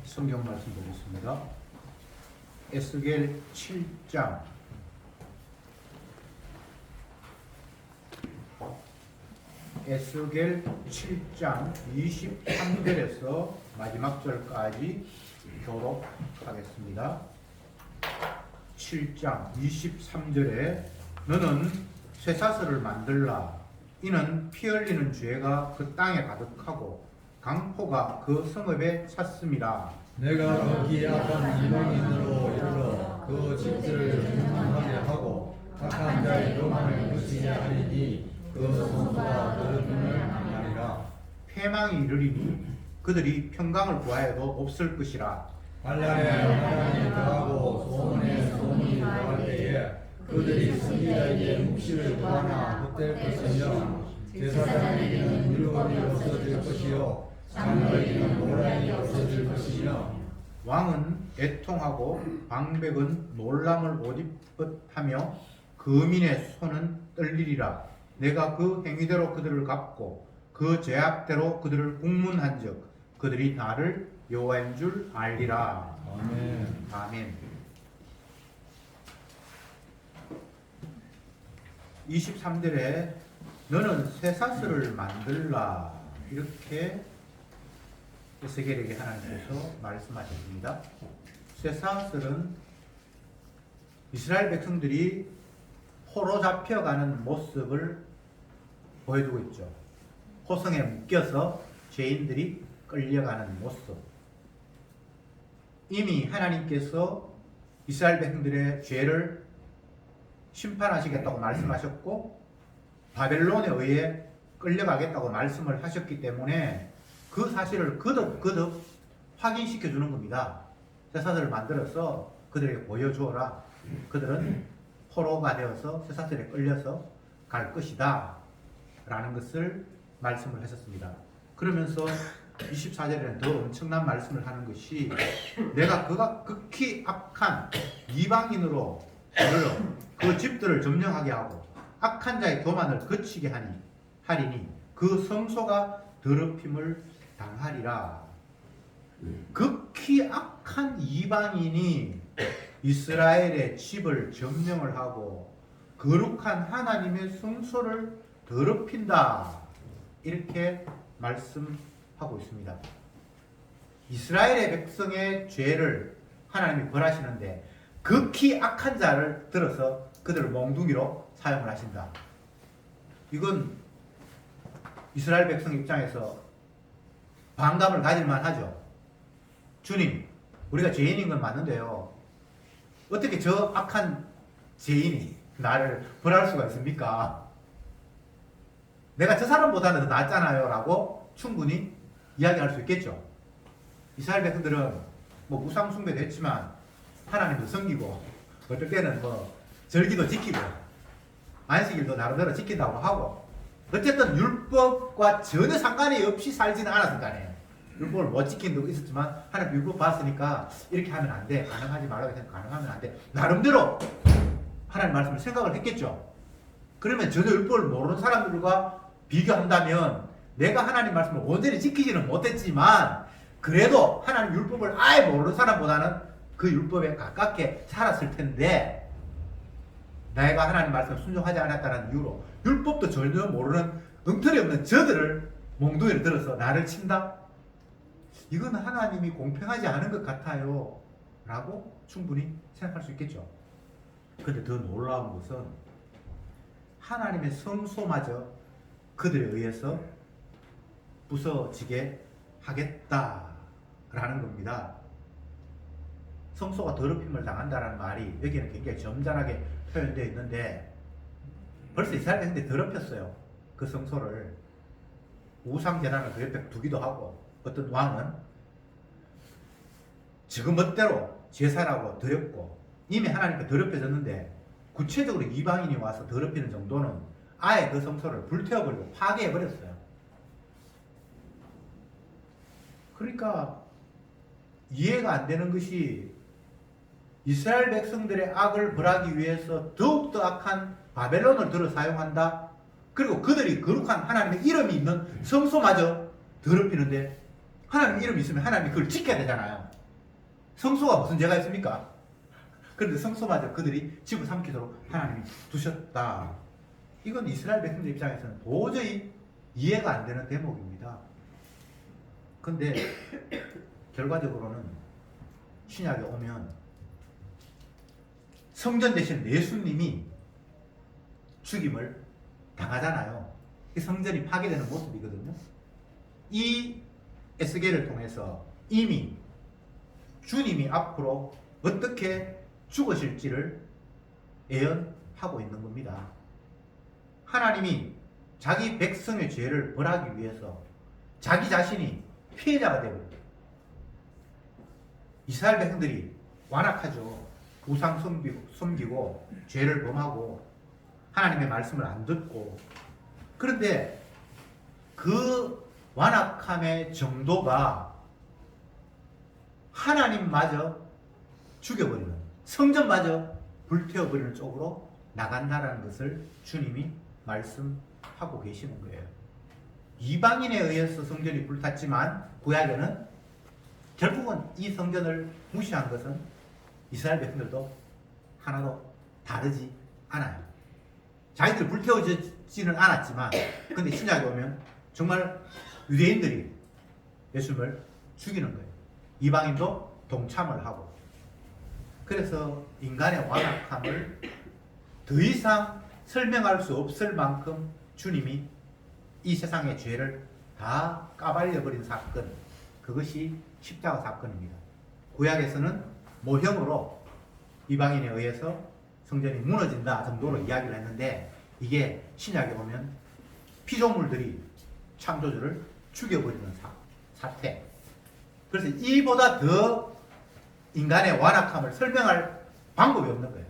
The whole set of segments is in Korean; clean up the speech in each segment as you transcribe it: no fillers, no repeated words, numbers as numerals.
성경 말씀 보겠습니다. 에스겔 7장 에스겔 7장 23절에서 마지막 절까지 교독하겠습니다. 7장 23절에 너는 쇠사슬을 만들라. 이는 피 흘리는 죄가 그 땅에 가득하고 강포가 그 성읍에 찼음이라. 내가 거기 악한 이방인으로 이르러 그 집들을 평안하게 하고 악한 자의 교만을 그치게 하리니 그 성소가 그를 하리라. 패망이 이르리니 그들이 평강을 구하여도 없을 것이라. 반란에 반란이 더하고 소문에 소문이 더할 때에 그들이 선지자에게 묵시를 구하나 헛될 것이며 제사장에게는 율법이 없어질 것이요 장로에게는 논란이 없어질 것이며 왕은 애통하고 방백은 놀람을 옷 입듯하며 거민의 손은 떨리리라. 내가 그 행위대로 그들을 갚고 그 죄악대로 그들을 국문한즉 그들이 나를 여호와인 줄 알리라. 아멘. 아멘. 23절에 너는 쇠사슬을 만들라 이렇게 에스겔에게 하나님께서 말씀하셨습니다. 쇠사슬은 이스라엘 백성들이 포로 잡혀가는 모습을 보여주고 있죠. 호성에 묶여서 죄인들이 끌려가는 모습. 이미 하나님께서 이스라엘 백성들의 죄를 심판하시겠다고 말씀하셨고 바벨론에 의해 끌려가겠다고 말씀을 하셨기 때문에 그 사실을 거듭 확인시켜 주는 겁니다. 쇠사슬을 만들어서 그들에게 보여주어라. 그들은 포로가 되어서 쇠사슬에 끌려서 갈 것이다 라는 것을 말씀을 하셨습니다. 그러면서 24절에는 더 엄청난 말씀을 하는 것이 내가 그가 극히 악한 이방인으로 불러 그 집들을 점령하게 하고 악한 자의 교만을 그치게 하리니 그 성소가 더럽힘을 당하리라. 극히 악한 이방인이 이스라엘의 집을 점령을 하고 거룩한 하나님의 성소를 더럽힌다 이렇게 말씀하고 있습니다. 이스라엘의 백성의 죄를 하나님이 벌하시는데 극히 악한 자를 들어서 그들을 몽둥이로 사용을 하신다. 이건 이스라엘 백성 입장에서 반감을 가질만 하죠. 주님, 우리가 죄인인 건 맞는데요. 어떻게 저 악한 죄인이 나를 벌할 수가 있습니까? 내가 저 사람보다는 더 낫잖아요 라고 충분히 이야기할 수 있겠죠. 이스라엘 백성들은 뭐 우상 숭배도 했지만 하나님도 섬기고 어떨 때는 뭐 절기도 지키고 안식일도 나름대로 지킨다고 하고 어쨌든 율법과 전혀 상관이 없이 살지는 않았을 거 아니에요. 율법을 못 지킨 적도 있었지만 하나님 율법 봤으니까 이렇게 하면 안 돼. 가능하지 말라고 해서 가능하면 안 돼. 나름대로 하나님 말씀을 생각을 했겠죠. 그러면 전혀 율법을 모르는 사람들과 비교한다면 내가 하나님 말씀을 온전히 지키지는 못했지만 그래도 하나님 율법을 아예 모르는 사람보다는 그 율법에 가깝게 살았을 텐데 내가 하나님 말씀을 순종하지 않았다는 이유로 율법도 전혀 모르는 엉터리 없는 저들을 몽둥이를 들어서 나를 친다? 이건 하나님이 공평하지 않은 것 같아요 라고 충분히 생각할 수 있겠죠. 그런데 더 놀라운 것은 하나님의 성소마저 그들에 의해서 부서지게 하겠다라는 겁니다. 성소가 더럽힘을 당한다는 말이 여기는 굉장히 점잖하게 표현되어 있는데 벌써 이스라엘 백성들이 더럽혔어요. 그 성소를 우상 제단을 그 옆에 두기도 하고 어떤 왕은 지금 멋대로 제사라고 더럽고 이미 하나님께 더럽혀졌는데 구체적으로 이방인이 와서 더럽히는 정도는 아예 그 성소를 불태워버리고 파괴해버렸어요. 그러니까 이해가 안 되는 것이 이스라엘 백성들의 악을 벌하기 위해서 더욱더 악한 바벨론을 들어 사용한다. 그리고 그들이 거룩한 하나님의 이름이 있는 성소마저 더럽히는데 하나님 이름이 있으면 하나님이 그걸 지켜야 되잖아요. 성소가 무슨 죄가 있습니까? 그런데 성소마저 그들이 집을 삼키도록 하나님이 두셨다. 이건 이스라엘 백성들 입장에서는 도저히 이해가 안 되는 대목입니다. 근데 결과적으로는 신약에 오면 성전 대신 예수님이 죽임을 당하잖아요. 이 성전이 파괴되는 모습이거든요. 이 에스겔을 통해서 이미 주님이 앞으로 어떻게 죽으실지를 예언하고 있는 겁니다. 하나님이 자기 백성의 죄를 벌하기 위해서 자기 자신이 피해자가 되고 이스라엘 백성들이 완악하죠. 우상 섬기고 죄를 범하고 하나님의 말씀을 안 듣고, 그런데 그 완악함의 정도가 하나님마저 죽여버리는, 성전마저 불태워버리는 쪽으로 나간다라는 것을 주님이 말씀하고 계시는 거예요. 이방인에 의해서 성전이 불탔지만 구약에는 결국은 이 성전을 무시한 것은 이스라엘 백성들도 하나도 다르지 않아요. 자기들이 불태워지지는 않았지만, 근데 신약에 오면 정말 유대인들이 예수님을 죽이는 거예요. 이방인도 동참을 하고. 그래서 인간의 완악함을 더 이상 설명할 수 없을 만큼 주님이 이 세상의 죄를 다 까발려버린 사건, 그것이 십자가 사건입니다. 구약에서는 모형으로 이방인에 의해서 성전이 무너진다 정도로 이야기를 했는데, 이게 신약에 보면 피조물들이 창조주를 죽여버리는 사태. 그래서 이보다 더 인간의 완악함을 설명할 방법이 없는 거예요.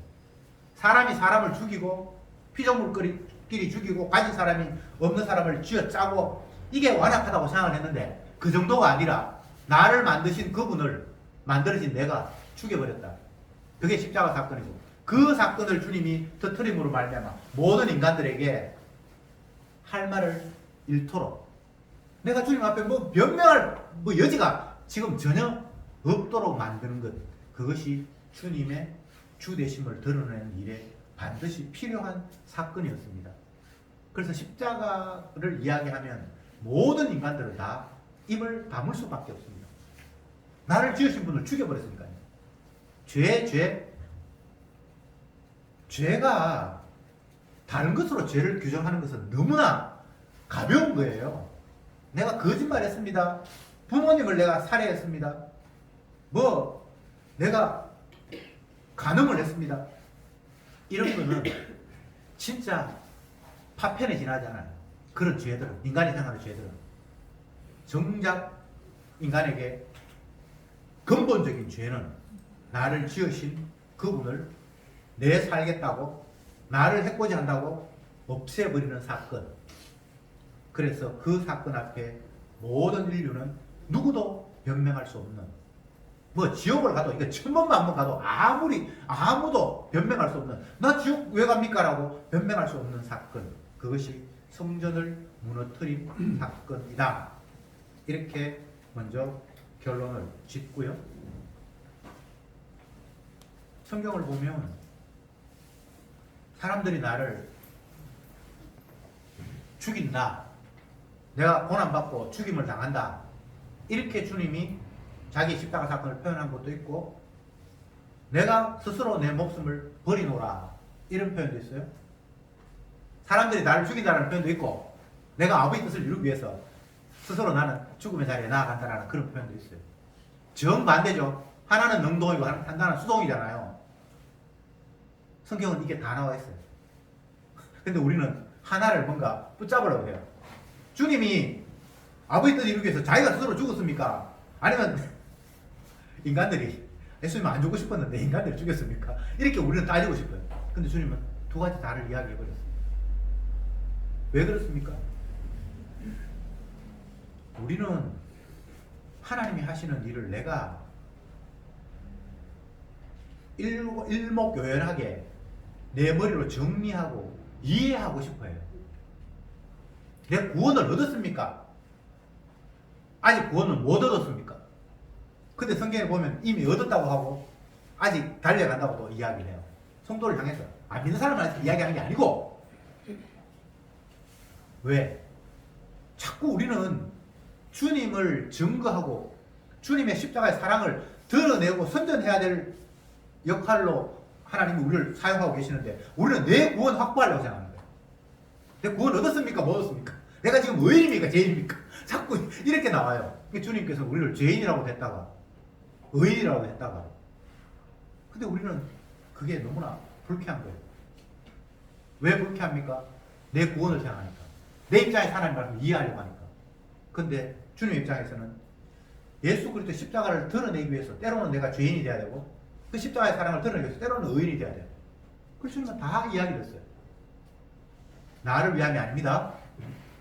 사람이 사람을 죽이고 피조물끼리 죽이고 가진 사람이 없는 사람을 쥐어짜고, 이게 완악하다고 생각을 했는데 그 정도가 아니라 나를 만드신 그분을 만들어진 내가 죽여버렸다. 그게 십자가 사건이죠. 그 사건을 주님이 터트림으로 말미암아 모든 인간들에게 할 말을 잃도록, 내가 주님 앞에 뭐 변명할 여지가 지금 전혀 없도록 만드는 것, 그것이 주님의 주되심을 드러내는 일에 반드시 필요한 사건이었습니다. 그래서 십자가를 이야기하면 모든 인간들은 다 입을 다물 수밖에 없습니다. 나를 지으신 분을 죽여버렸으니까요. 죄가 다른 것으로 죄를 규정하는 것은 너무나 가벼운 거예요. 내가 거짓말했습니다. 부모님을 내가 살해했습니다. 내가 간음을 했습니다. 이런 거는 진짜 파편에 지나지 않아요. 그런 죄들은, 인간이 생각하는 죄들은. 정작 인간에게 근본적인 죄는 나를 지으신 그분을 내 살겠다고, 나를 해코지한다고 없애버리는 사건. 그래서 그 사건 앞에 모든 인류는 누구도 변명할 수 없는, 지옥을 가도, 이거 천번만번 가도 아무도 변명할 수 없는, 나 지옥 왜 갑니까? 라고 변명할 수 없는 사건. 그것이 성전을 무너뜨린 사건이다. 이렇게 먼저 결론을 짓고요. 성경을 보면 사람들이 나를 죽인다, 내가 고난받고 죽임을 당한다, 이렇게 주님이 자기 십자가 사건을 표현한 것도 있고, 내가 스스로 내 목숨을 버리노라, 이런 표현도 있어요. 사람들이 나를 죽인다는 표현도 있고, 내가 아버지 뜻을 이루기 위해서 스스로 나는 죽음의 자리에 나아간다는 그런 표현도 있어요. 정반대죠. 하나는 능동이고 하나는 수동이잖아요. 성경은 이게 다 나와 있어요. 근데 우리는 하나를 뭔가 붙잡으려고 해요. 주님이 아버지 뜻을 이루기 위해서 자기가 스스로 죽었습니까? 아니면 인간들이 예수님 안 죽고 싶었는데 인간들이 죽였습니까? 이렇게 우리는 따지고 싶어요. 근데 주님은 두 가지 다를 이야기해버렸어요. 왜 그렇습니까? 우리는 하나님이 하시는 일을 내가 일목요연하게 내 머리로 정리하고 이해하고 싶어요. 내 구원을 얻었습니까? 아직 구원을 못 얻었습니까? 근데 성경에 보면 이미 얻었다고 하고 아직 달려간다고 또 이야기를 해요. 성도를 향해서. 안 믿는 사람을 향해서 이야기하는 게 아니고. 왜? 자꾸 우리는 주님을 증거하고 주님의 십자가의 사랑을 드러내고 선전해야 될 역할로 하나님이 우리를 사용하고 계시는데 우리는 내 구원 확보하려고 생각하는 거예요. 내 구원 얻었습니까? 못 얻었습니까? 내가 지금 의인입니까? 죄인입니까? 자꾸 이렇게 나와요. 주님께서 우리를 죄인이라고 했다가 의인이라고 했다가 근데 우리는 그게 너무나 불쾌한 거예요. 왜 불쾌합니까? 내 구원을 생각하니까. 내 입장에서 하나님 말씀을 이해하려고 하니까. 근데 주님 입장에서는 예수 그리스도 십자가를 드러내기 위해서 때로는 내가 죄인이 돼야 되고 그 십자가의 사랑을 드러내기 위해서 때로는 의인이 돼야 돼요. 그래서 주님은 다 이야기를 했어요. 나를 위함이 아닙니다.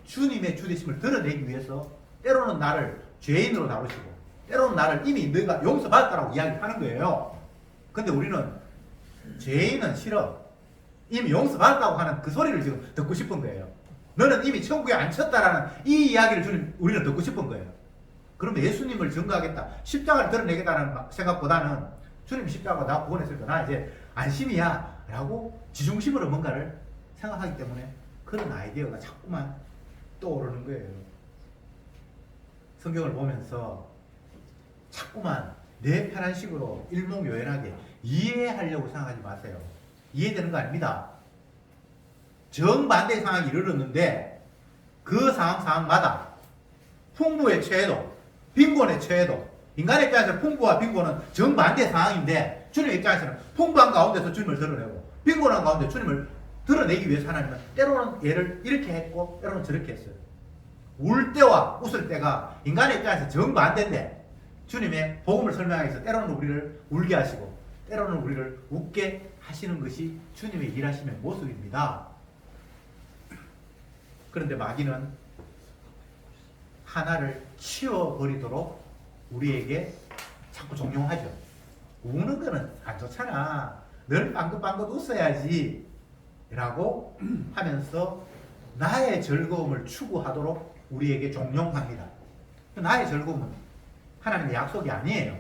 주님의 주되심을 드러내기 위해서 때로는 나를 죄인으로 나오시고 때로는 나를 이미 너희가 용서받았다라고 이야기하는 거예요. 근데 우리는 죄인은 싫어. 이미 용서받았다고 하는 그 소리를 지금 듣고 싶은 거예요. 너는 이미 천국에 앉혔다라는 이 이야기를 우리는 듣고 싶은 거예요. 그러면 예수님을 증거하겠다, 십자가를 드러내겠다는 생각보다는 주님 십자가가 나 구원했으니까 나 이제 안심이야 라고 지중심으로 뭔가를 생각하기 때문에 그런 아이디어가 자꾸만 떠오르는 거예요. 성경을 보면서 자꾸만 내 편한 식으로 일목요연하게 이해하려고 생각하지 마세요. 이해되는 거 아닙니다. 정반대의 상황이 이르렀는데 그 상황마다 풍부에 처해도 빈곤에 처해도 인간의 입장에서 풍부와 빈곤은 정반대의 상황인데 주님의 입장에서는 풍부한 가운데서 주님을 드러내고 빈곤한 가운데 주님을 드러내기 위해서 하나님은 때로는 얘를 이렇게 했고 때로는 저렇게 했어요. 울 때와 웃을 때가 인간의 입장에서 정반대인데 주님의 복음을 설명하기 위해서 때로는 우리를 울게 하시고 때로는 우리를 웃게 하시는 것이 주님의 일하심의 모습입니다. 그런데 마귀는 하나를 치워버리도록 우리에게 자꾸 종용하죠. 우는 거는 안 좋잖아. 늘 빵긋빵긋 웃어야지 라고 하면서 나의 즐거움을 추구하도록 우리에게 종용합니다. 나의 즐거움은 하나님의 약속이 아니에요.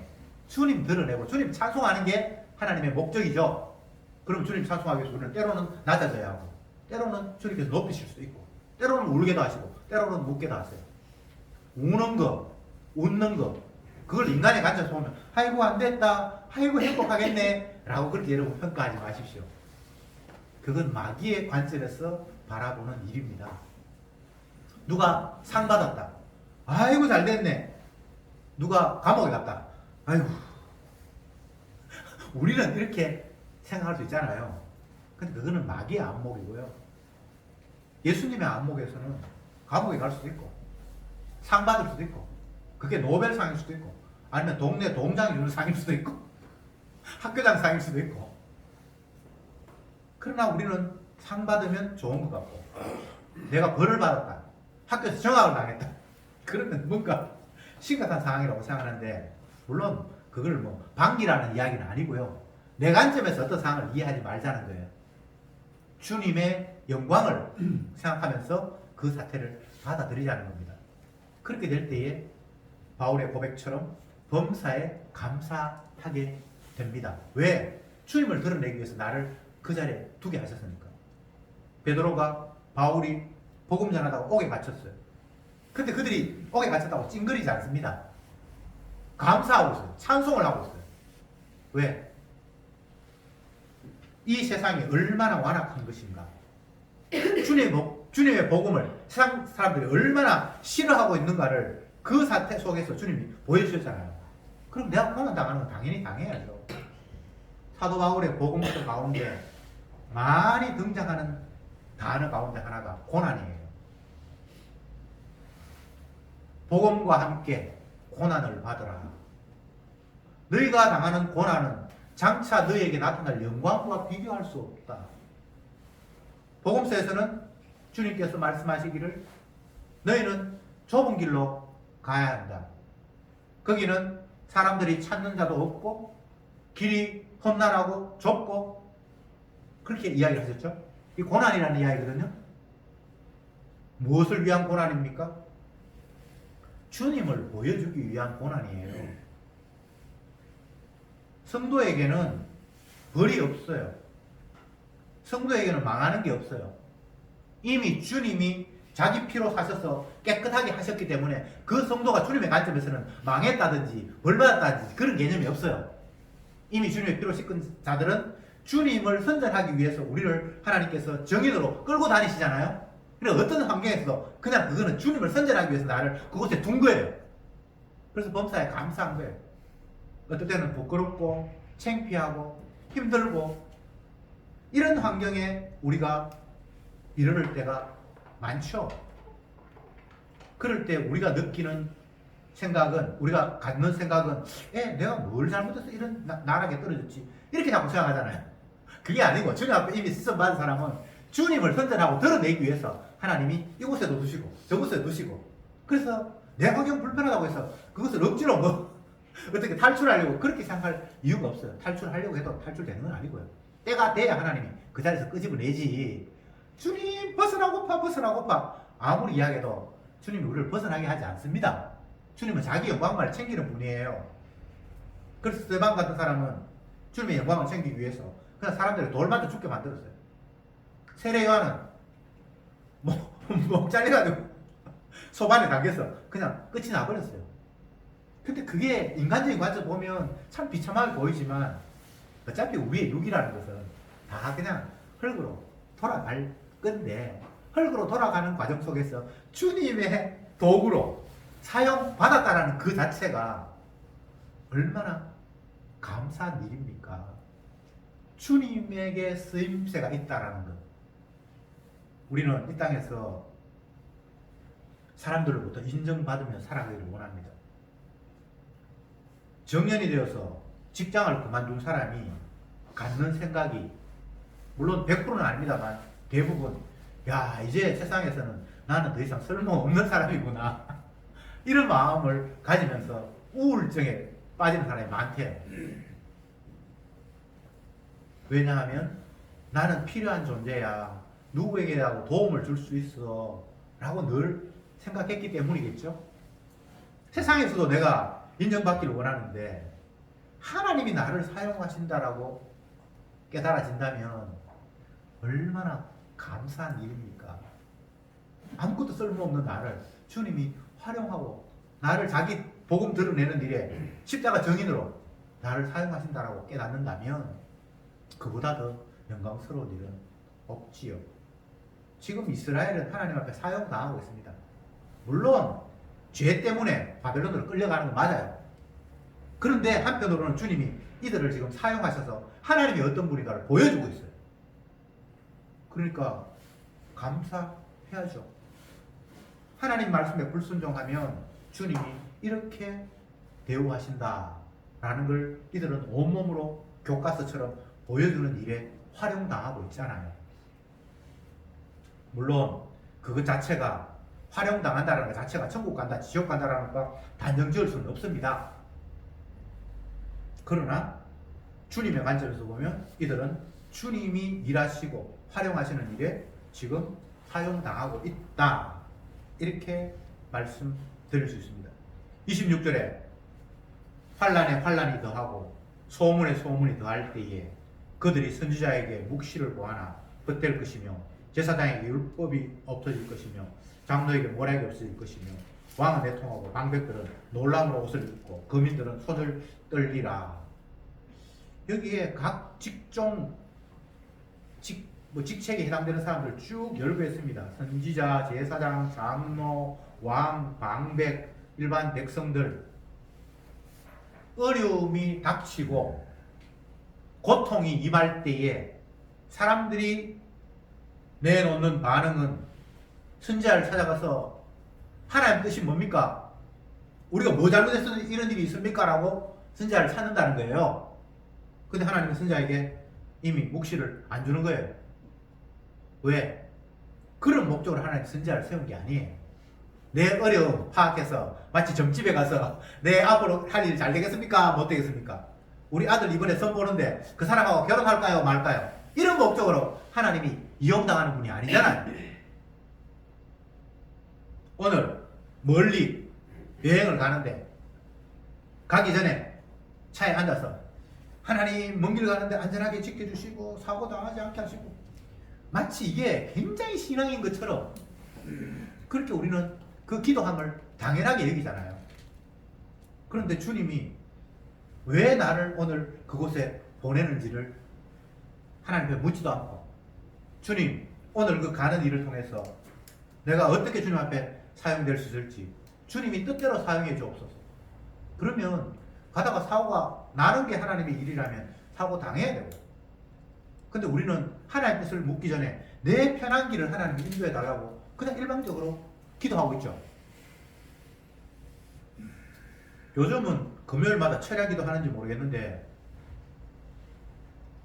주님 드러내고 주님 찬송하는 게 하나님의 목적이죠. 그럼 주님 찬송하기 위해서 우리는 때로는 낮아져야 하고 때로는 주님께서 높이실 수도 있고 때로는 울게도 하시고 때로는 웃게도 하세요. 우는 거, 웃는 거 그걸 인간의 관점에서 보면 아이고 안됐다, 아이고 행복하겠네 라고 그렇게 여러분 평가하지 마십시오. 그건 마귀의 관점에서 바라보는 일입니다. 누가 상 받았다, 아이고 잘됐네. 누가 감옥에 갔다, 아이고. 우리는 이렇게 생각할 수 있잖아요. 근데 그거는 마귀의 안목이고요. 예수님의 안목에서는 감옥에 갈 수도 있고 상 받을 수도 있고 그게 노벨상일 수도 있고 아니면 동네 동장 주는 상일 수도 있고 학교장 상일 수도 있고. 그러나 우리는 상 받으면 좋은 것 같고 내가 벌을 받았다, 학교에서 정학을 당했다, 그러면 뭔가 심각한 상황이라고 생각하는데 물론 그걸 뭐 방기라는 이야기는 아니고요. 내 관점에서 어떤 상황을 이해하지 말자는 거예요. 주님의 영광을 생각하면서 그 사태를 받아들이자는 겁니다. 그렇게 될 때에 바울의 고백처럼 범사에 감사하게 됩니다. 왜? 주님을 드러내기 위해서 나를 그 자리에 두게 하셨으니까. 베드로가 바울이 복음 전하다가 옥에 갇혔어요. 근데 그들이 옥에 갇혔다고 찡그리지 않습니다. 감사하고 있어요. 찬송을 하고 있어요. 왜? 이 세상이 얼마나 완악한 것인가. 주님의 복음을 세상 사람들이 얼마나 싫어하고 있는가를 그 사태 속에서 주님이 보여주셨잖아요. 그럼 내가 고난 당하는 건 당연히 당해야죠. 사도 바울의 복음서 가운데 많이 등장하는 단어 가운데 하나가 고난이에요. 복음과 함께 고난을 받으라. 너희가 당하는 고난은 장차 너희에게 나타날 영광과 비교할 수 없다. 복음서에서는 주님께서 말씀하시기를 너희는 좁은 길로 가야 한다. 거기는 사람들이 찾는 자도 없고 길이 험난하고 좁고 그렇게 이야기를 하셨죠. 이 고난이라는 이야기거든요. 무엇을 위한 고난입니까? 주님을 보여주기 위한 고난이에요. 성도에게는 벌이 없어요. 성도에게는 망하는 게 없어요. 이미 주님이 자기 피로 사셔서 깨끗하게 하셨기 때문에 그 성도가 주님의 관점에서는 망했다든지 벌받았다든지 그런 개념이 없어요. 이미 주님의 피로 씻은 자들은 주님을 선전하기 위해서 우리를 하나님께서 정인으로 끌고 다니시잖아요. 그래서 어떤 환경에서도 그냥 그거는 주님을 선전하기 위해서 나를 그곳에 둔 거예요. 그래서 범사에 감사한 거예요. 어떨 때는 부끄럽고 창피하고 힘들고 이런 환경에 우리가 이르를 때가 많죠. 그럴 때 우리가 느끼는 생각은, 우리가 갖는 생각은 내가 뭘 잘못해서 이런 나락에 떨어졌지 이렇게 자꾸 생각하잖아요. 그게 아니고 주님 앞에 이미 시선 받은 사람은 주님을 선전하고 드러내기 위해서 하나님이 이곳에도 두시고 저곳에도 두시고, 그래서 내 환경 불편하다고 해서 그것을 억지로 뭐 어떻게 탈출하려고 그렇게 생각할 이유가 없어요. 탈출하려고 해도 탈출되는 건 아니고요. 때가 돼야 하나님이 그 자리에서 끄집어내지, 주님 벗어나고파 아무리 이야기해도 주님이 우리를 벗어나게 하지 않습니다. 주님은 자기 영광만을 챙기는 분이에요. 그래서 스데반 같은 사람은 주님의 영광을 챙기기 위해서 그냥 사람들을 돌맞아 죽게 만들었어요. 세례 요한은 목 잘려가지고 소반에 당겨서 그냥 끝이 나버렸어요. 근데 그게 인간적인 관점 보면 참 비참하게 보이지만 어차피 우리의 육이라는 것은 다 그냥 흙으로 돌아갈 건데, 흙으로 돌아가는 과정 속에서 주님의 도구로 사용받았다라는 그 자체가 얼마나 감사한 일입니까? 주님에게 쓰임새가 있다라는 것. 우리는 이 땅에서 사람들로부터 인정받으며 살아가기를 원합니다. 정년이 되어서 직장을 그만둔 사람이 갖는 생각이, 물론 100%는 아닙니다만 대부분 이제 세상에서는 나는 더 이상 쓸모없는 사람이구나 이런 마음을 가지면서 우울증에 빠지는 사람이 많대요. 왜냐하면 나는 필요한 존재야, 누구에게라도 도움을 줄 수 있어 라고 늘 생각했기 때문이겠죠. 세상에서도 내가 인정받기를 원하는데 하나님이 나를 사용하신다라고 깨달아진다면 얼마나 감사한 일입니까? 아무것도 쓸모없는 나를 주님이 활용하고 나를 자기 복음 드러내는 일에 십자가 정인으로 나를 사용하신다라고 깨닫는다면 그보다 더 영광스러운 일은 없지요. 지금 이스라엘은 하나님 앞에 사용당하고 있습니다. 물론 죄 때문에 바벨론으로 끌려가는 건 맞아요. 그런데 한편으로는 주님이 이들을 지금 사용하셔서 하나님이 어떤 분인가를 보여주고 있어요. 그러니까 감사해야죠. 하나님 말씀에 불순종하면 주님이 이렇게 대우하신다라는 걸 이들은 온몸으로 교과서처럼 보여주는 일에 활용당하고 있잖아요. 물론 그것 자체가, 활용당한다는 것 자체가 천국 간다, 지옥 간다라는 거 단정 지을 수는 없습니다. 그러나 주님의 관점에서 보면 이들은 주님이 일하시고 활용하시는 일에 지금 사용당하고 있다, 이렇게 말씀드릴 수 있습니다. 26절에 환난에 환난이 더하고 소문에 소문이 더할 때에 그들이 선지자에게 묵시를 보아나 헛될 것이며 제사장에게 율법이 없어질 것이며 장로에게 모략이 없어질 것이며 왕은 내통하고 방백들은 놀람으로 옷을 입고 거민들은 손을 떨리라. 여기에 각 직종 직책에 해당되는 사람들 쭉 열거했습니다. 선지자, 제사장, 장로, 왕, 방백, 일반 백성들. 어려움이 닥치고 고통이 임할 때에 사람들이 내놓는 반응은 선지자를 찾아가서 하나님 뜻이 뭡니까? 우리가 뭐 잘못해서 이런 일이 있습니까? 라고 선지자를 찾는다는 거예요. 근데 하나님은 선지자에게 이미 묵시를 안 주는 거예요. 왜? 그런 목적으로 하나님 선지자를 세운 게 아니에요. 내 어려움 파악해서 마치 점집에 가서 내 앞으로 할 일 잘 되겠습니까? 못 되겠습니까? 우리 아들 이번에 선 보는데 그 사람하고 결혼할까요? 말까요? 이런 목적으로 하나님이 이용당하는 분이 아니잖아요. 오늘 멀리 여행을 가는데 가기 전에 차에 앉아서 하나님 먼 길 가는데 안전하게 지켜주시고 사고 당하지 않게 하시고 마치 이게 굉장히 신앙인 것처럼 그렇게 우리는 그 기도함을 당연하게 여기잖아요. 그런데 주님이 왜 나를 오늘 그곳에 보내는지를 하나님께 묻지도 않고 주님 오늘 그 가는 일을 통해서 내가 어떻게 주님 앞에 사용될 수 있을지 주님이 뜻대로 사용해 주옵소서. 그러면 가다가 사고가 나는 게 하나님의 일이라면 사고 당해야 되고, 근데 우리는 하나님 뜻을 묻기 전에 내 편한 길을 하나님이 인도해 달라고 그냥 일방적으로 기도하고 있죠. 요즘은 금요일마다 철야 기도 하는지 모르겠는데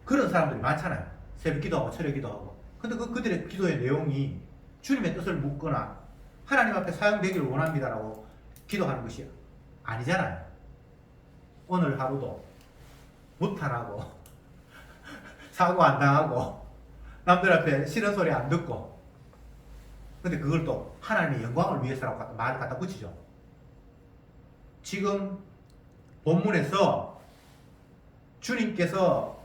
그런 사람들이 많잖아요. 새벽 기도하고 철야 기도하고. 근데 그들의 기도의 내용이 주님의 뜻을 묻거나 하나님 앞에 사용되기를 원합니다라고 기도하는 것이 아니잖아요. 오늘 하루도 무탈하고 사고 안 당하고 남들 앞에 싫은 소리 안 듣고, 근데 그걸 또 하나님의 영광을 위해서라고 말을 갖다 붙이죠. 지금 본문에서 주님께서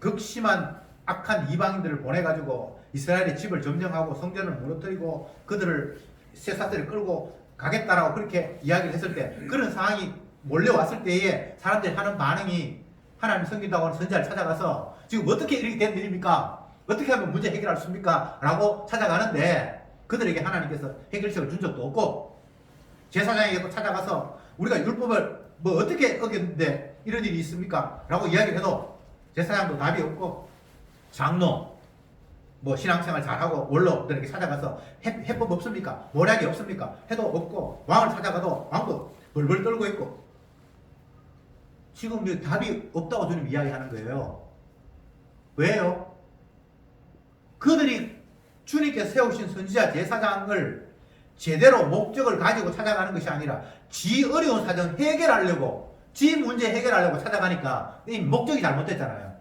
극심한 악한 이방인들을 보내가지고 이스라엘의 집을 점령하고 성전을 무너뜨리고 그들을 쇠사슬을 끌고 가겠다라고 그렇게 이야기를 했을 때, 그런 상황이 몰려왔을 때에 사람들이 하는 반응이 하나님 섬긴다고 하는 선지자를 찾아가서 지금 어떻게 이렇게 된 일입니까? 어떻게 하면 문제 해결할 수 있습니까? 라고 찾아가는데 그들에게 하나님께서 해결책을 준 적도 없고, 제사장에게도 찾아가서 우리가 율법을 뭐 어떻게 어겼는데 이런 일이 있습니까? 라고 이야기를 해도 제사장도 답이 없고, 장로 뭐 신앙생활 잘하고 원로들에게 찾아가서 해법 없습니까? 모략이 없습니까? 해도 없고, 왕을 찾아가도 왕도 벌벌 떨고 있고, 지금 답이 없다고 주님 이야기하는 거예요. 왜요? 그들이 주님께 세우신 선지자 제사장을 제대로 목적을 가지고 찾아가는 것이 아니라 지 어려운 사정 해결하려고, 지 문제 해결하려고 찾아가니까 이 목적이 잘못됐잖아요.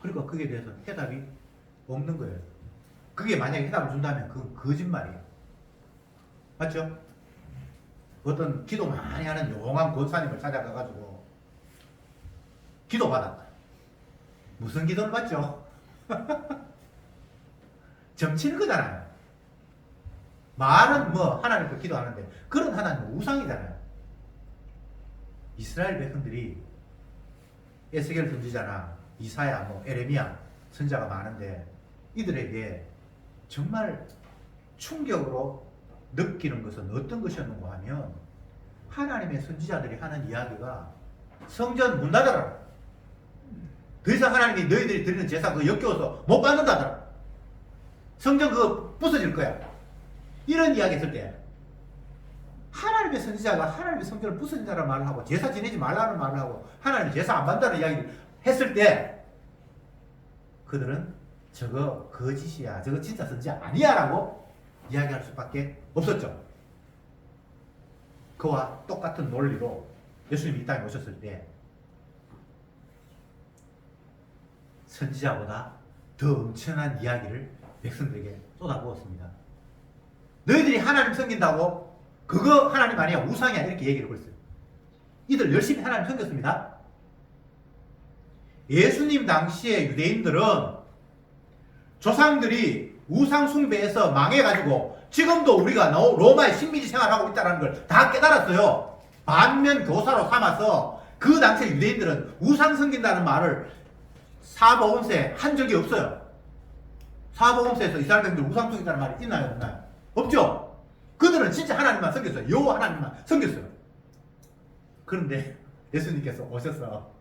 그러니까 그게 대해서 해답이 없는 거예요. 그게 만약에 해답을 준다면 그건 거짓말이에요. 맞죠? 어떤 기도 많이 하는 용한 권사님을 찾아가가지고 기도 받았다. 무슨 기도를 받죠? 점치는 거잖아요. 말은 뭐 하나님께 기도하는데 그런 하나님은 우상이잖아요. 이스라엘 백성들이 에스겔 선지자나 이사야, 뭐 에레미야 선지자가 많은데 이들에게 정말 충격으로 느끼는 것은 어떤 것이었는가 하면, 하나님의 선지자들이 하는 이야기가 성전 문 닫아라, 더 이상 하나님이 너희들이 드리는 제사 그거 역겨워서 못 받는다더라, 성전 그거 부서질 거야, 이런 이야기 했을 때 하나님의 선지자가 하나님의 성전을 부서진다는 말을 하고 제사 지내지 말라는 말을 하고 하나님이 제사 안 받는다는 이야기를 했을 때 그들은 저거 거짓이야, 저거 진짜 선지자 아니야 라고 이야기할 수밖에 없었죠. 그와 똑같은 논리로 예수님이 이 땅에 오셨을 때 선지자보다 더 엄청난 이야기를 백성들에게 쏟아부었습니다. 너희들이 하나님 섬긴다고 그거 하나님 아니야, 우상이야, 이렇게 얘기를 하고 있어요. 이들 열심히 하나님 섬겼습니다. 예수님 당시에 유대인들은 조상들이 우상 숭배에서 망해가지고 지금도 우리가 로마의 식민지 생활하고 있다는 걸 다 깨달았어요. 반면 교사로 삼아서 그 당시에 유대인들은 우상 섬긴다는 말을 사복음서에 한 적이 없어요. 사복음서에서 이스라엘 백성들 우상 섬긴다는 말이 있나요, 없나요? 없죠. 그들은 진짜 하나님만 섬겼어요. 여호와 하나님만 섬겼어요. 그런데 예수님께서 오셔서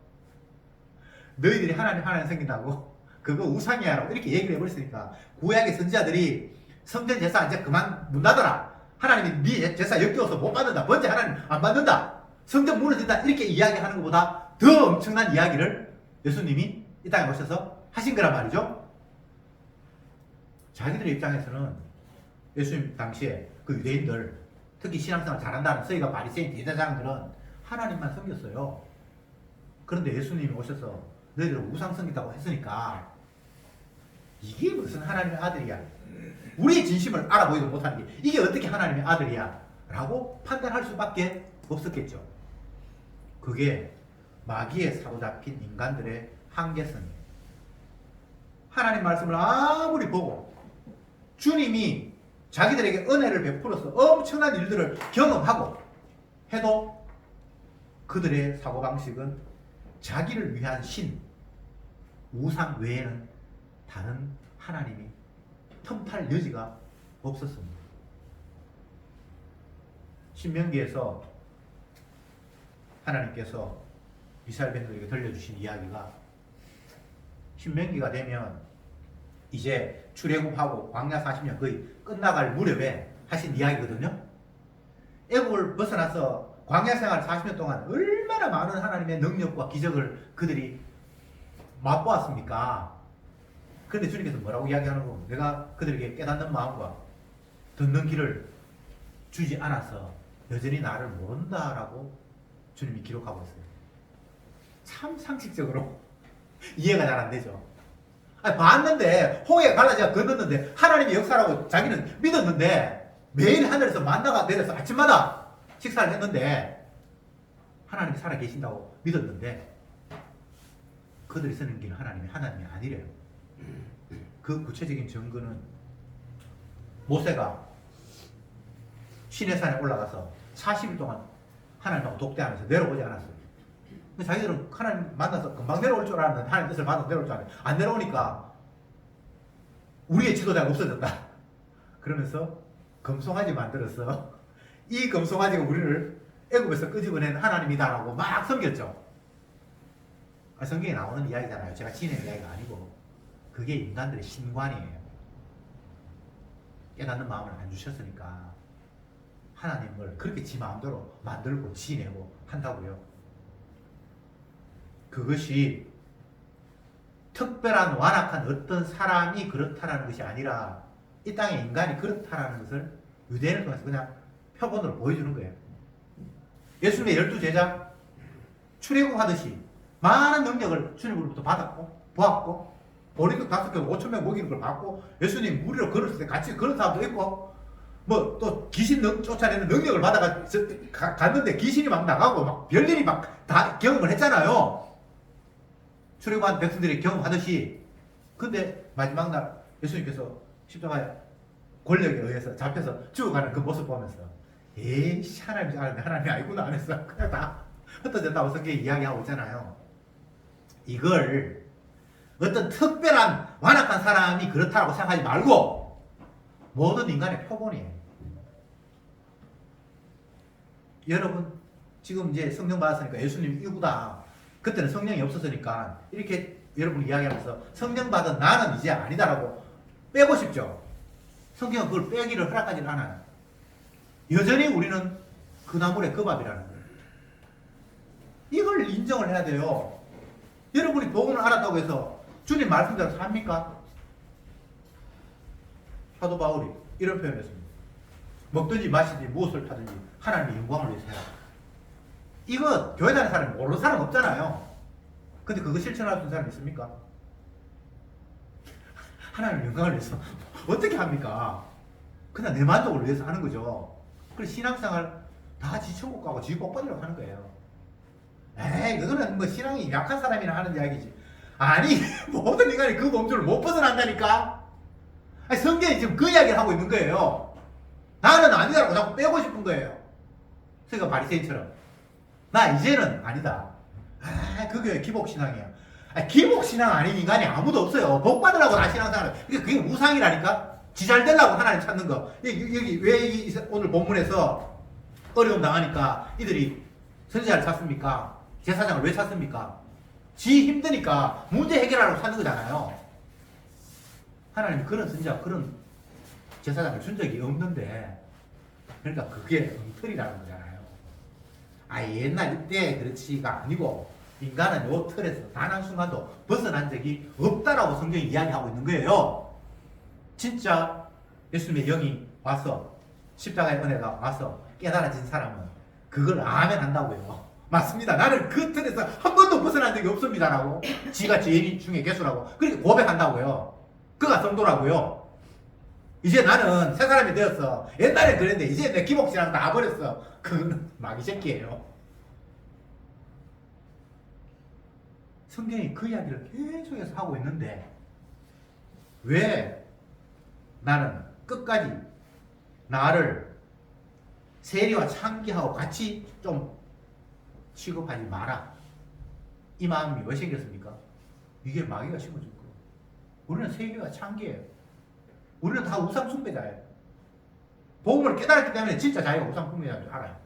너희들이 하나님 섬긴다고 그거 우상이야 라고 이렇게 얘기를 해버렸으니까 구약의 선지자들이 성전 제사 이제 그만 문 닫아라, 하나님이 네 제사 역겨워서 못 받는다, 번째 하나님 안 받는다, 성전 무너진다, 이렇게 이야기하는 것보다 더 엄청난 이야기를 예수님이 이 땅에 오셔서 하신 거란 말이죠. 자기들의 입장에서는 예수님 당시에 그 유대인들, 특히 신앙생활 잘한다는 서기관 바리새인 대제사장들은 하나님만 섬겼어요. 그런데 예수님이 오셔서 너희들은 우상 섬긴다고 했으니까 이게 무슨 하나님의 아들이야, 우리의 진심을 알아보지도 못하는 게 이게 어떻게 하나님의 아들이야 라고 판단할 수밖에 없었겠죠. 그게 마귀에 사로잡힌 인간들의 한계성이에요. 하나님 말씀을 아무리 보고 주님이 자기들에게 은혜를 베풀어서 엄청난 일들을 경험하고 해도 그들의 사고방식은 자기를 위한 신, 우상 외에는 다른 하나님이 틈탈 여지가 없었습니다. 신명기에서 하나님께서 이스라엘 백성들에게 들려주신 이야기가 신명기가 되면 이제 출애굽하고 광야 40년 거의 끝나갈 무렵에 하신 이야기거든요. 애굽을 벗어나서 광야 생활 40년 동안 얼마나 많은 하나님의 능력과 기적을 그들이 맛보았습니까? 그런데 주님께서 뭐라고 이야기하는 거? 내가 그들에게 깨닫는 마음과 듣는 길을 주지 않아서 여전히 나를 모른다라고 주님이 기록하고 있어요. 참 상식적으로 이해가 잘 안 되죠. 아니, 봤는데 홍해가 갈라져서 건넜는데 하나님의 역사라고 자기는 믿었는데 매일 하늘에서 만나가 내려서 아침마다 식사를 했는데 하나님이 살아계신다고 믿었는데 그들이 쓰는 길은 하나님이 아니래요. 그 구체적인 증거는 모세가 시내산에 올라가서 40일 동안 하나님하고 독대하면서 내려오지 않았어요. 자기들은 하나님 만나서 금방 내려올 줄 알았는데 하나님 뜻을 받아서 내려올 줄 알았는데 안 내려오니까 우리의 지도자가 없어졌다. 그러면서 금송아지 만들어서 이 금송아지가 우리를 애굽에서 끄집어낸 하나님이다라고 막 섬겼죠. 성경에 나오는 이야기잖아요. 제가 지낸 이야기가 아니고 그게 인간들의 신관이에요. 깨닫는 마음을 안 주셨으니까 하나님을 그렇게 지 마음대로 만들고 지내고 한다고요. 그것이 특별한 완악한 어떤 사람이 그렇다라는 것이 아니라 이 땅의 인간이 그렇다라는 것을 유대인을 통해서 그냥 표본으로 보여주는 거예요. 예수님의 12제자 출애굽하듯이 많은 능력을 주님으로부터 받았고 보았고 어린도 5개 5,000명 먹이는 걸 봤고 예수님 무리로 걸었을 때 같이 그런 사람도 있고 뭐 또 귀신 쫓아내는 능력을 갔는데 귀신이 막 나가고 막 별일이 막 다 경험을 했잖아요. 출애굽한 백성들이 경험하듯이. 근데 마지막 날 예수님께서 십자가에 권력에 의해서 잡혀서 죽어가는 그 모습 보면서 에이씨 하나님인 줄 알았는데 하나님이 아니구나 안 했어. 그냥 다 흩어졌다고 성경에 이야기하고 있잖아요. 이걸 어떤 특별한 완악한 사람이 그렇다고 생각하지 말고 모든 인간의 표본이에요. 여러분 지금 이제 성령 받았으니까 예수님 이구다. 그때는 성령이 없었으니까 이렇게 여러분 이야기하면서 성령 받은 나는 이제 아니다라고 빼고 싶죠. 성경은 그걸 빼기를 허락하지는 않아요. 여전히 우리는 그 나물의 그 밥이라는 거예요. 이걸 인정을 해야 돼요. 여러분이 복음을 알았다고 해서 주님 말씀대로 삽니까? 사도 바울이 이런 표현을 했습니다. 먹든지 마시든지 무엇을 하든지 하나님의 영광을 위해서 해라. 이거 교회 다니는 사람이 모르는 사람 없잖아요. 근데 그거 실천할 수 있는 사람 있습니까? 하나님의 영광을 위해서 어떻게 합니까? 그냥 내 만족을 위해서 하는 거죠. 그래서 신앙생활 다 지쳐고 가고 지복 받으려고 하는 거예요. 에이 그거는 뭐 신앙이 약한 사람이나 하는 이야기지. 아니 모든 인간이 그 범주를 못 벗어난다니까. 아니, 성경이 지금 그 이야기를 하고 있는 거예요. 나는 아니다라고 자꾸 빼고 싶은 거예요. 그러니까 바리새인처럼 나 이제는 아니다. 아, 그게 기복신앙이야. 아, 기복신앙 아닌 인간이 아무도 없어요. 복 받으려고 다 신앙생활을. 그게 우상이라니까. 지 잘 되려고 하나님 찾는 거. 여기 왜 오늘 본문에서 어려움 당하니까 이들이 선지자를 찾습니까? 제사장을 왜 찾습니까? 지 힘드니까 문제 해결하려고 찾는 거잖아요. 하나님이 그런 선지자, 그런 제사장을 준 적이 없는데, 그러니까 그게 엉터리라는 거잖아요. 아, 옛날 때 그렇지가 아니고 인간은 요 틀에서 단 한순간도 벗어난 적이 없다라고 성경이 이야기하고 있는 거예요. 진짜 예수님의 영이 와서 십자가의 은혜가 와서 깨달아진 사람은 그걸 아멘 한다고요. 맞습니다. 나는 그 틀에서 한 번도 벗어난 적이 없습니다라고 지가 죄인 중에 개수라고 그렇게 고백한다고요. 그가 성도라고요. 이제 나는 새 사람이 되었어. 옛날에 그랬는데 이제 내 기복신앙 다 버렸어. 그건 마귀 새끼예요. 성경이 그 이야기를 계속해서 하고 있는데 왜 나는 끝까지 나를 세리와 창기하고 같이 좀 취급하지 마라. 이 마음이 왜 생겼습니까? 이게 마귀가 심어준 거예요. 우리는 세리와 창기예요. 우리는 다 우상 숭배자예요. 복음을 깨달았기 때문에 진짜 자기가 우상 숭배자인 줄 알아요.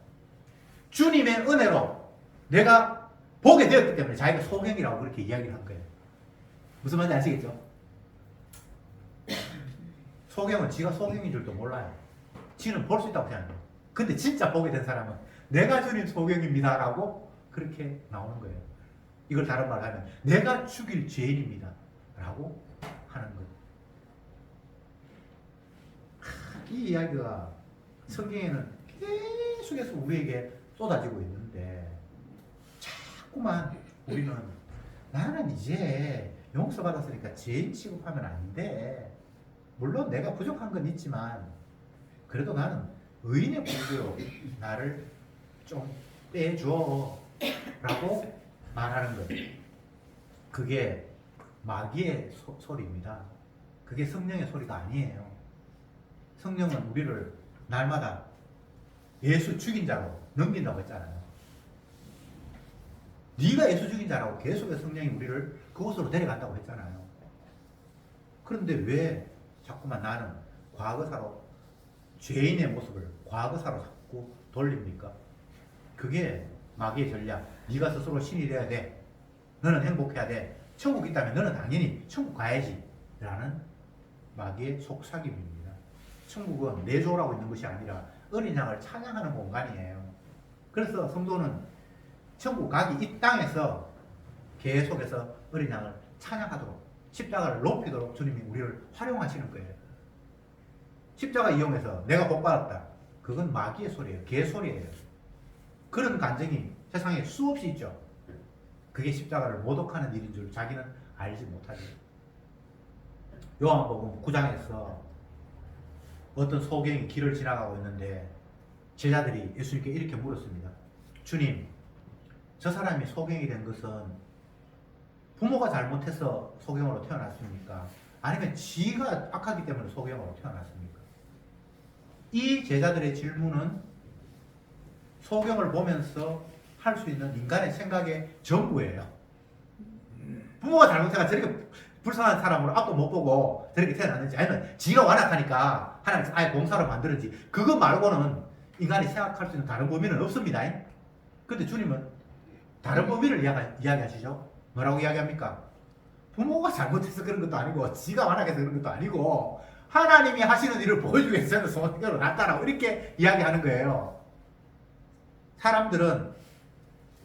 주님의 은혜로 내가 보게 되었기 때문에 자기가 소경이라고 그렇게 이야기를 한 거예요. 무슨 말인지 아시겠죠? 소경은 지가 소경인 줄도 몰라요. 지는 볼 수 있다고 생각해요. 근데 진짜 보게 된 사람은 내가 주님 소경입니다 라고 그렇게 나오는 거예요. 이걸 다른 말로 하면 내가 죽일 죄인입니다 라고 하는 거예요. 이 이야기가 성경에는 계속해서 우리에게 쏟아지고 있는데 자꾸만 우리는 나는 이제 용서받았으니까 죄인 취급하면 안 돼. 물론 내가 부족한 건 있지만 그래도 나는 의인의 분으로 나를 좀 빼줘 라고 말하는 거예요. 그게 마귀의 소리입니다. 그게 성령의 소리가 아니에요. 성령은 우리를 날마다 예수 죽인 자로 넘긴다고 했잖아요. 네가 예수 죽인 자라고 계속해서 성령이 우리를 그곳으로 데려간다고 했잖아요. 그런데 왜 자꾸만 나는 과거사로 죄인의 모습을 과거사로 자꾸 돌립니까? 그게 마귀의 전략. 네가 스스로 신이 돼야 돼. 너는 행복해야 돼. 천국 있다면 너는 당연히 천국 가야지 라는 마귀의 속삭임입니다. 천국은 내조라고 있는 것이 아니라 어린 양을 찬양하는 공간이에요. 그래서 성도는 천국 가기 이 땅에서 계속해서 어린 양을 찬양하도록 십자가를 높이도록 주님이 우리를 활용하시는 거예요. 십자가 이용해서 내가 복받았다. 그건 마귀의 소리예요. 개소리예요. 그런 감정이 세상에 수없이 있죠. 그게 십자가를 모독하는 일인 줄 자기는 알지 못하죠. 요한복음 9장에서 어떤 소경이 길을 지나가고 있는데 제자들이 예수님께 이렇게 물었습니다. 주님, 저 사람이 소경이 된 것은 부모가 잘못해서 소경으로 태어났습니까? 아니면 지가 악하기 때문에 소경으로 태어났습니까? 이 제자들의 질문은 소경을 보면서 할 수 있는 인간의 생각의 전부예요. 부모가 잘못해서 저렇게 불쌍한 사람으로 앞도 못 보고 저렇게 태어났는지 아니면 지가 완악하니까 하나님께서 아예 공사로 만들었지 그거 말고는 인간이 생각할 수 있는 다른 범위는 없습니다. 근데 주님은 다른 범위를 이야기하시죠. 뭐라고 이야기합니까? 부모가 잘못해서 그런 것도 아니고 지가 완악해서 그런 것도 아니고 하나님이 하시는 일을 보여주기 위해서 저는 소경으로 났다라고 이렇게 이야기하는 거예요. 사람들은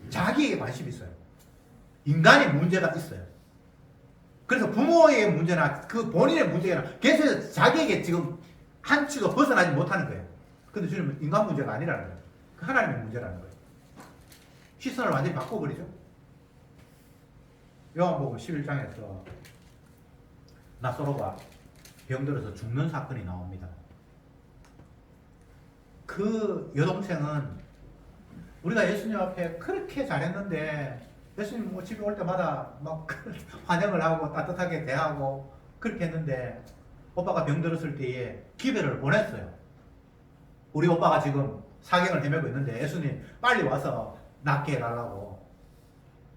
자기에게 관심이 있어요. 인간의 문제가 있어요. 그래서 부모의 문제나 그 본인의 문제나 계속해서 자기에게 지금 한치도 벗어나지 못하는 거예요. 근데 주님은 인간 문제가 아니라는 거예요. 그 하나님의 문제라는 거예요. 시선을 완전히 바꿔버리죠. 요한복음 11장에서 나사로가 병들어서 죽는 사건이 나옵니다. 그 여동생은 우리가 예수님 앞에 그렇게 잘했는데 예수님 뭐 집에 올 때마다 막 환영을 하고 따뜻하게 대하고 그렇게 했는데 오빠가 병들었을 때에 기별을 보냈어요. 우리 오빠가 지금 사경을 헤매고 있는데 예수님 빨리 와서 낫게 해달라고.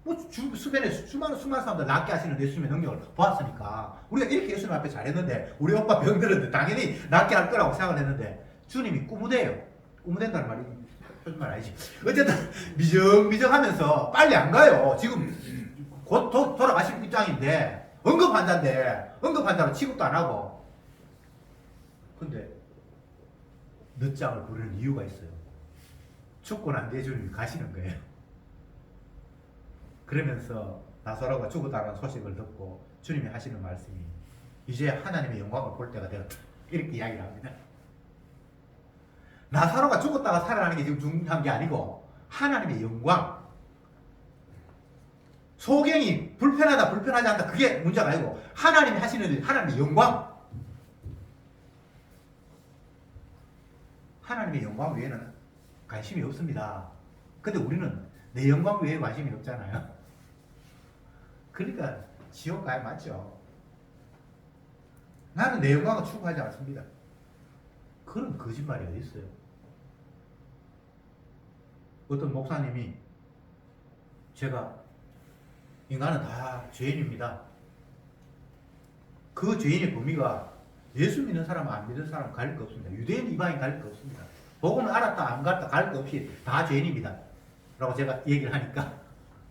뭐 주변에 수많은 사람들 낫게 하시는 예수님의 능력을 보았으니까 우리가 이렇게 예수님 앞에 잘했는데 우리 오빠 병들었는데 당연히 낫게 할 거라고 생각을 했는데 주님이 꾸무대요. 꾸무댄다는 말이 표준 말 아니지. 어쨌든 미정미정하면서 빨리 안 가요. 지금 곧 돌아가실 입장인데 응급환자인데 응급환자로 취급도 안 하고. 근데 늦장을 부르는 이유가 있어요. 죽고 난 뒤에 주님이 가시는 거예요. 그러면서 나사로가 죽었다는 소식을 듣고 주님이 하시는 말씀이 이제 하나님의 영광을 볼 때가 되었다. 이렇게 이야기를 합니다. 나사로가 죽었다가 살아나는 게 지금 중요한 게 아니고 하나님의 영광. 소경이 불편하지 않다. 그게 문제가 아니고 하나님이 하시는 일, 하나님의 영광. 하나님의 영광 외에는 관심이 없습니다. 근데 우리는 내 영광 외에 관심이 없잖아요. 그러니까 지옥 가야 맞죠. 나는 내 영광을 추구하지 않습니다. 그런 거짓말이 어디 있어요? 어떤 목사님이 제가 인간은 다 죄인입니다. 그 죄인의 범위가 예수 믿는 사람, 안 믿는 사람 가릴 거 없습니다. 유대인, 이방인 가릴 거 없습니다. 복음을 알았다, 안 알았다 가릴 거 없이 다 죄인입니다. 라고 제가 얘기를 하니까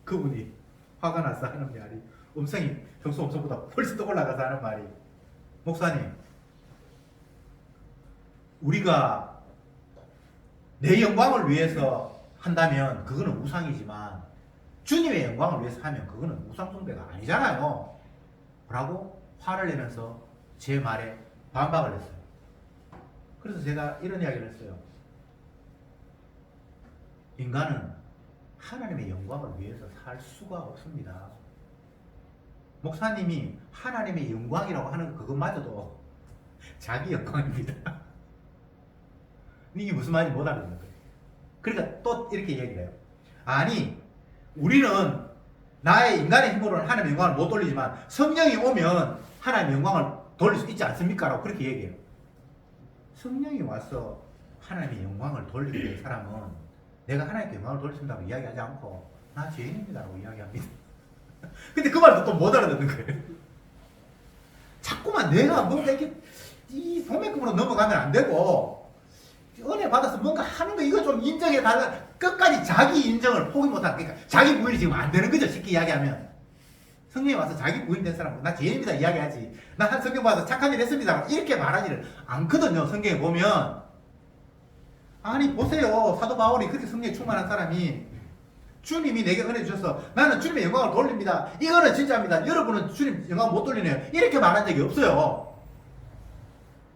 그분이 화가 나서 하는 말이, 음성이 평소 음성보다 훨씬 더 올라가서 하는 말이, 목사님, 우리가 내 영광을 위해서 한다면 그거는 우상이지만 주님의 영광을 위해서 하면 그거는 우상숭배가 아니잖아요. 라고 화를 내면서 제 말에 반박을 했어요. 그래서 제가 이런 이야기를 했어요. 인간은 하나님의 영광을 위해서 살 수가 없습니다. 목사님이 하나님의 영광이라고 하는 그것마저도 자기 영광입니다. 이게 무슨 말인지 못 알아듣는 거예요. 그러니까 또 이렇게 얘기를 해요. 아니, 우리는 나의 인간의 힘으로는 하나님의 영광을 못 돌리지만 성령이 오면 하나님의 영광을 돌릴 수 있지 않습니까? 라고 그렇게 얘기해요. 성령이 와서 하나님의 영광을 돌리게 된 사람은 내가 하나님께 영광을 돌린다고 이야기하지 않고 나 죄인입니다 라고 이야기합니다. 근데 그 말도 또 못 알아듣는 거예요. 자꾸만 내가 뭔가 이렇게 이 소매급으로 넘어가면 안 되고 은혜 받아서 뭔가 하는 거 이거 좀 인정해 달라. 끝까지 자기 인정을 포기 못하는, 그러니까 자기 부인이 지금 안 되는 거죠. 쉽게 이야기하면 성령이 와서 자기 부인 된 사람은 나 죄인입니다 이야기하지, 나 한 성경 받아서 착한 일 했습니다 이렇게 말하지를 않거든요. 성경에 보면. 아니 보세요, 사도 바울이 그렇게 성령에 충만한 사람이 주님이 내게 은혜 주셔서 나는 주님의 영광을 돌립니다, 이거는 진짜입니다, 여러분은 주님 영광 못 돌리네요, 이렇게 말한 적이 없어요.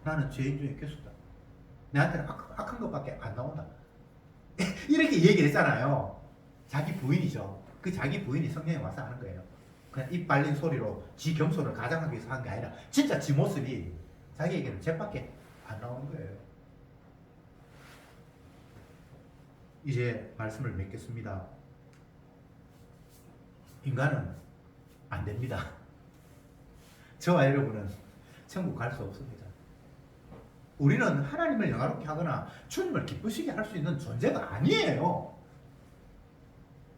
나는 죄인 중에 괴수다, 내한테는 악한 것밖에 안 나온다 이렇게 얘기를 했잖아요. 자기 부인이죠. 그 자기 부인이 성령에 와서 하는 거예요. 그냥 입 발린 소리로 지 겸손을 가장하기 위해서 한 게 아니라 진짜 지 모습이 자기에게는 죄밖에 안 나오는 거예요. 이제 말씀을 맺겠습니다. 인간은 안 됩니다. 저와 여러분은 천국 갈 수 없습니다. 우리는 하나님을 영화롭게 하거나 주님을 기쁘시게 할 수 있는 존재가 아니에요.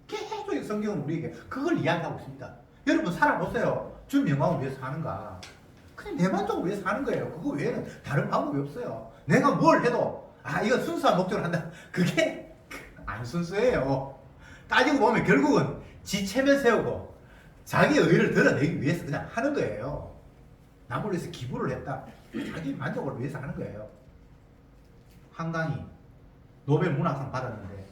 계속 성경은 우리에게 그걸 이야기하고 있습니다. 여러분 살아보세요. 주님 영광을 위해서 사는가? 그냥 내 만족을 위해서 사는 거예요. 그거 외에는 다른 방법이 없어요. 내가 뭘 해도 이거 순수한 목적으로 한다, 그게 안 순수해요. 따지고 보면 결국은 지 체면 세우고 자기 의의를 드러내기 위해서 그냥 하는 거예요. 남을 위해서 기부를 했다, 자기 만족을 위해서 하는 거예요. 한강이 노벨 문학상 받았는데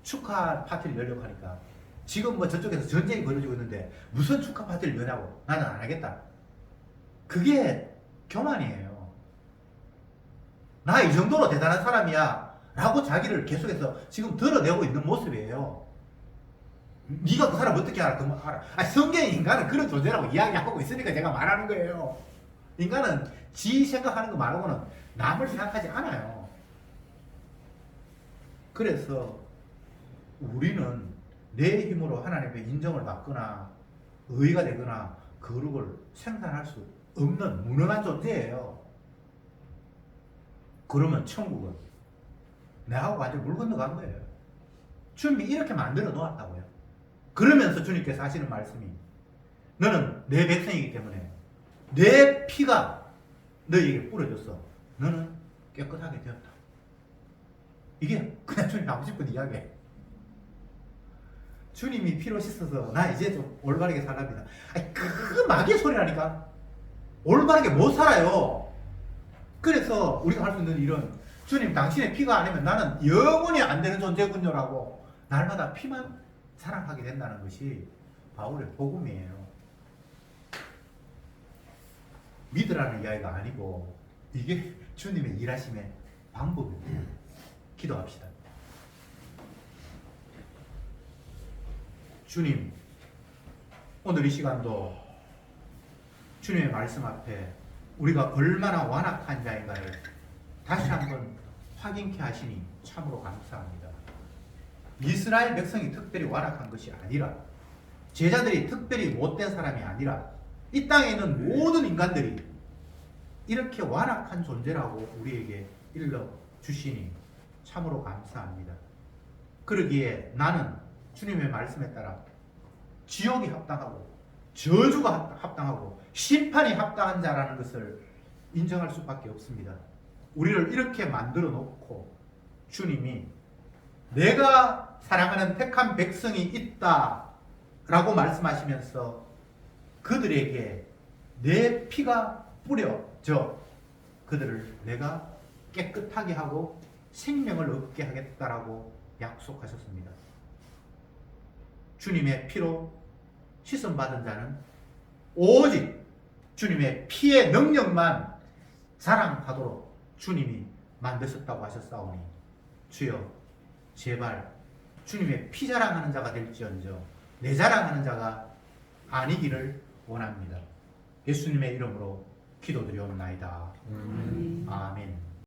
축하 파티를 열려고 하니까 지금 뭐 저쪽에서 전쟁이 벌어지고 있는데 무슨 축하 파티를 여냐고, 나는 안 하겠다. 그게 교만이에요. 나 이 정도로 대단한 사람이야 라고 자기를 계속해서 지금 드러내고 있는 모습이에요. 네가 그 사람 어떻게 알아? 그만 알아. 성경의 인간은 그런 존재라고 이야기하고 있으니까 제가 말하는 거예요. 인간은 지 생각하는 거 말고는 남을 생각하지 않아요. 그래서 우리는 내 힘으로 하나님의 인정을 받거나 의의가 되거나 거룩을 생산할 수 없는 무능한 존재예요. 그러면 천국은 내하고 완전 물 건너간 거예요. 주님이 이렇게 만들어 놓았다고요. 그러면서 주님께서 하시는 말씀이, 너는 내 백성이기 때문에 내 피가 너에게 뿌려졌어, 너는 깨끗하게 되었다. 이게 그냥 주님 하고 싶은 이야기예요. 주님이 피로 씻어서 나 이제 좀 올바르게 살랍니다. 그 마귀의 소리라니까. 올바르게 못 살아요. 그래서 우리가 할 수 있는 일은 주님 당신의 피가 아니면 나는 영원히 안 되는 존재군요 라고 날마다 피만 사랑하게 된다는 것이 바울의 복음이에요. 믿으라는 이야기가 아니고 이게 주님의 일하심의 방법입니다. 기도합시다. 주님, 오늘 이 시간도 주님의 말씀 앞에 우리가 얼마나 완악한 자인가를 다시 한번 확인케 하시니 참으로 감사합니다. 이스라엘 백성이 특별히 완악한 것이 아니라 제자들이 특별히 못된 사람이 아니라 이 땅에 있는 모든 인간들이 이렇게 완악한 존재라고 우리에게 일러주시니 참으로 감사합니다. 그러기에 나는 주님의 말씀에 따라 지옥이 합당하고 저주가 합당하고 심판이 합당한 자라는 것을 인정할 수밖에 없습니다. 우리를 이렇게 만들어 놓고 주님이 내가 사랑하는 택한 백성이 있다 라고 말씀하시면서 그들에게 내 피가 뿌려져 그들을 내가 깨끗하게 하고 생명을 얻게 하겠다라고 약속하셨습니다. 주님의 피로 씻음받은 자는 오직 주님의 피의 능력만 자랑하도록 주님이 만드셨다고 하셨사오니 주여 제발 주님의 피 자랑하는 자가 될지언정 내 자랑하는 자가 아니기를 원합니다. 예수님의 이름으로 기도드리옵나이다. 아멘.